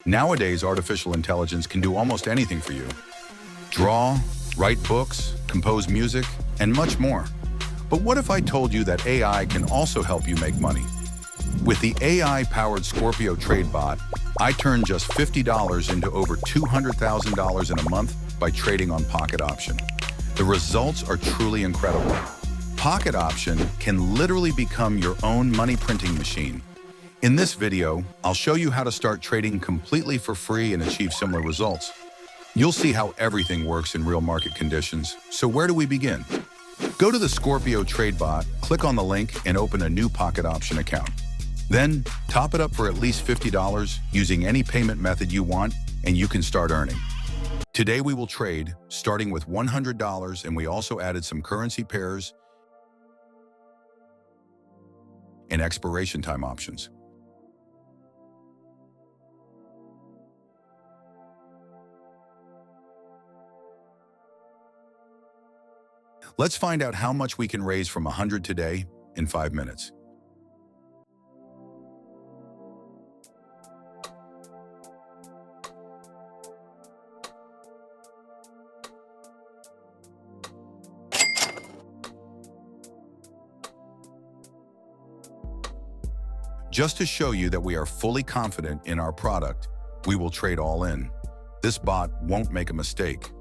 Nowadays, artificial intelligence can do almost anything for you. Draw, write books, compose music, and much more. But what if I told you that AI can also help you make money? With the AI-powered Scorpio TradeBot, I turned just $50 into over $200,000 in a month by trading on Pocket Option. The results are truly incredible. Pocket Option can literally become your own money printing machine. In this video, I'll show you how to start trading completely for free and achieve similar results. You'll see how everything works in real market conditions. So where do we begin? Go to the Scorpio TradeBot, click on the link, and open a new Pocket Option account. Then, top it up for at least $50 using any payment method you want, and you can start earning. Today we will trade, starting with $100, and we also added some currency pairs and expiration time options. Let's find out how much we can raise from 100 today in 5 minutes. Just to show you that we are fully confident in our product, we will trade all in. This bot won't make a mistake.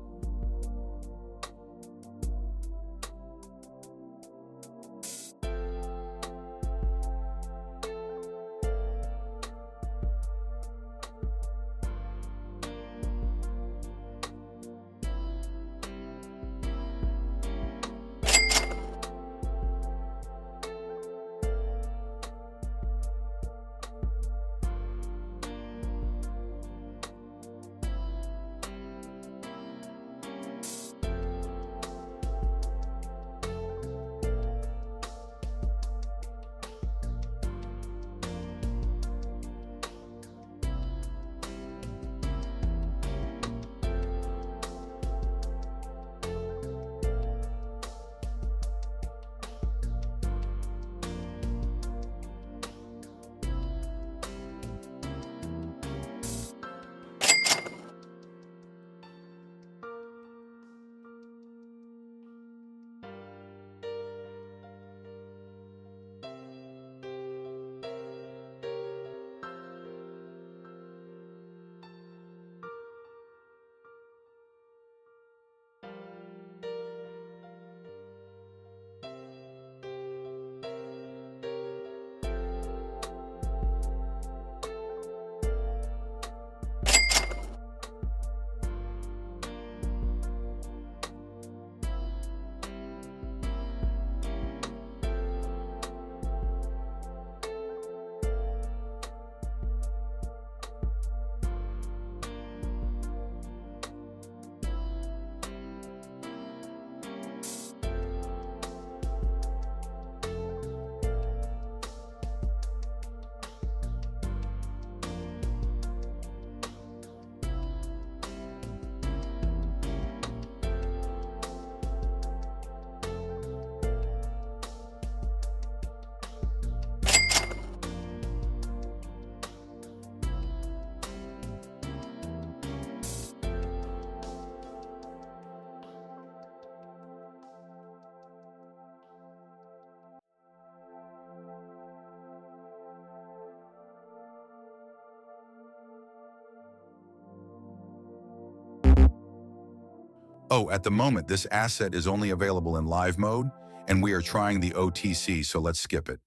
Oh, at the moment, this asset is only available in live mode, and we are trying the OTC, so let's skip it.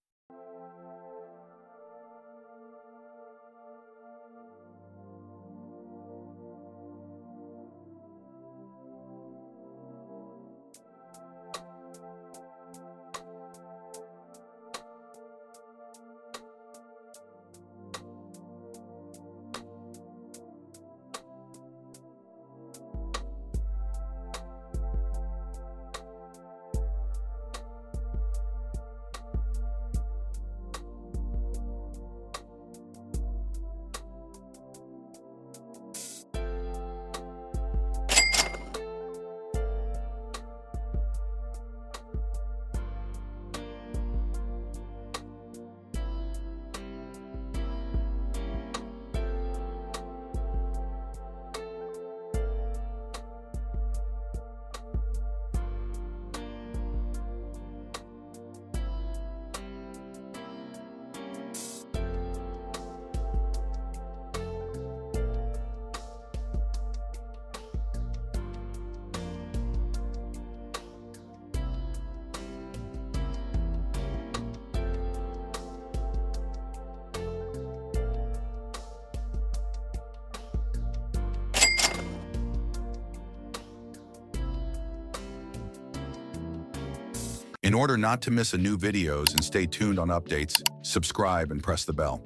In order not to miss a new videos and stay tuned on updates, subscribe and press the bell.